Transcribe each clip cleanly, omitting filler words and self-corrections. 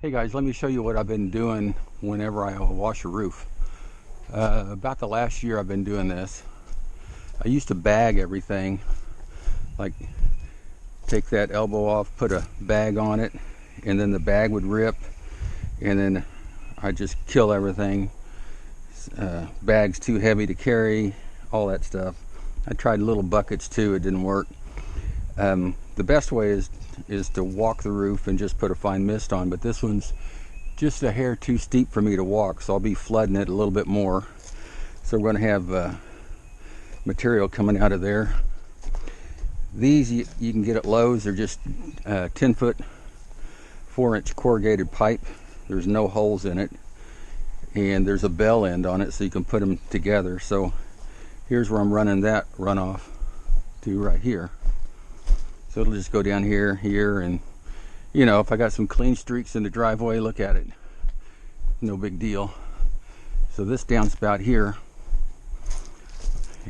Hey guys, let me show you what I've been doing whenever I wash a roof. About the last year I've been doing this. I used to bag everything, like take that elbow off, put a bag on it, and then the bag would rip, and then I'd just kill everything. Bags too heavy to carry, all that stuff. I tried little buckets too, it didn't work. The best way is to walk the roof and just put a fine mist on, but this one's just a hair too steep for me to walk, so I'll be flooding it a little bit more. So we're going to have material coming out of there. These you can get at Lowe's. They're just 10-foot 4-inch corrugated pipe. There's no holes in it, and there's a bell end on it so you can put them together. So here's where I'm running that runoff to, right here. So it'll just go down here, and you know, if I got some clean streaks in the driveway, look at it, no big deal. So this downspout here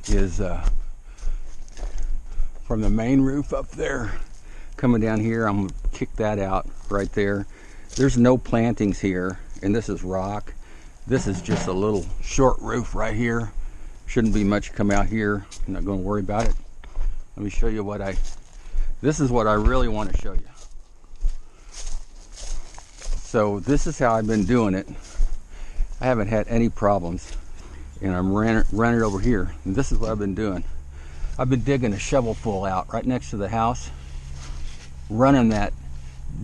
is from the main roof up there coming down here. I'm gonna kick that out right there. There's no plantings here, and this is rock. This is just a little short roof right here. Shouldn't be much come out here. I'm not going to worry about it. Let me show you what this is what I really want to show you. So this is how I've been doing it. I haven't had any problems, and I'm running it over here. And this is what I've been doing. I've been digging a shovelful out right next to the house, running that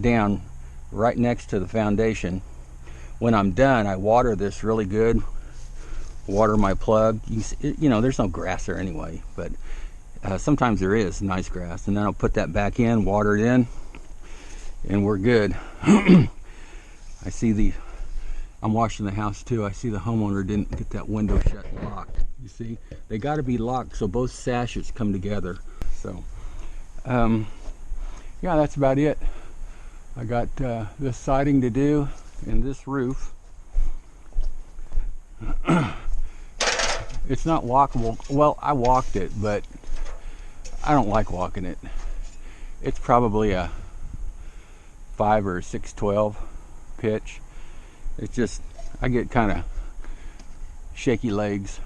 down right next to the foundation. When I'm done, I water this really good. Water my plug. You know, there's no grass there anyway, but sometimes there is nice grass, and then I'll put that back in, water it in, and we're good. I see I'm washing the house too. I see the homeowner didn't get that window shut and locked. You see, they got to be locked so both sashes come together. So yeah, that's about it. I got this siding to do and this roof. It's not walkable. Well, I walked it, but I don't like walking it. It's probably a 5 or 6/12 pitch. It's just, I get kind of shaky legs,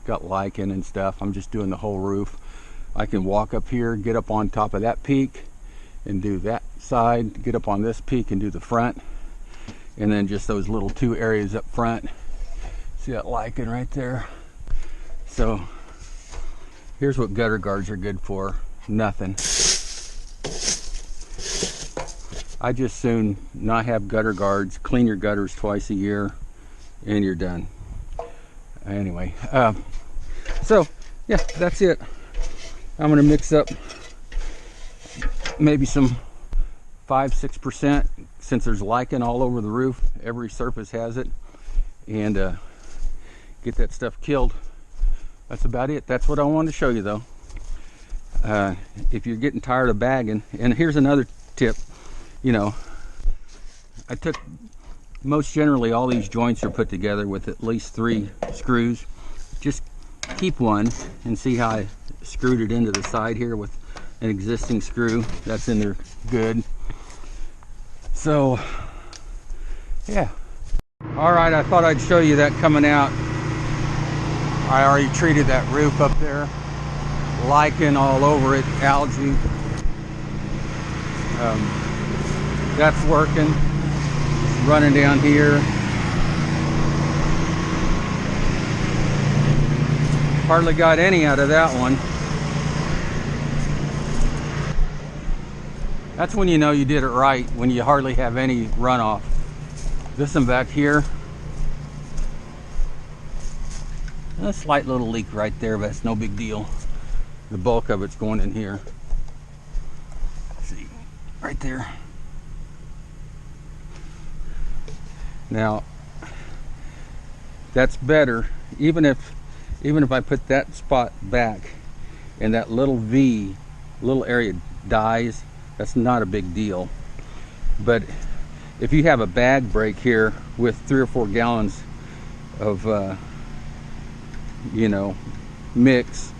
got lichen and stuff. I'm just doing the whole roof. I can walk up here, get up on top of that peak and do that side, get up on this peak and do the front, and then just those little 2 areas up front. See that lichen right there? So here's what gutter guards are good for. Nothing. I just soon not have gutter guards. Clean your gutters twice a year and you're done. Anyway, so yeah, that's it. I'm gonna mix up maybe some 5-6%, since there's lichen all over the roof. Every surface has it, and get that stuff killed. That's about it. That's what I wanted to show you though. If you're getting tired of bagging, and here's another tip. You know, I took, most generally all these joints are put together with at least 3 screws. Just keep one and see how I screwed it into the side here with an existing screw that's in there good. So yeah, all right, I thought I'd show you that coming out. I already treated that roof up there, lichen all over it, algae. That's working. Running down here. Hardly got any out of that one. That's when you know you did it right, when you hardly have any runoff. This one back here, a slight little leak right there, but it's no big deal. The bulk of it's going in here. See, right there. Now, that's better. Even if I put that spot back and that little little area dies, that's not a big deal. But if you have a bag break here with 3 or 4 gallons of you know, mix,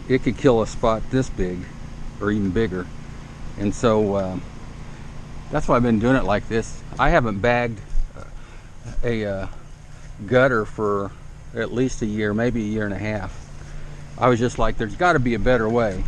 it could kill a spot this big or even bigger. And so That's why I've been doing it like this. I haven't bagged a gutter for at least a year, maybe a year and a half. I was just like, there's got to be a better way.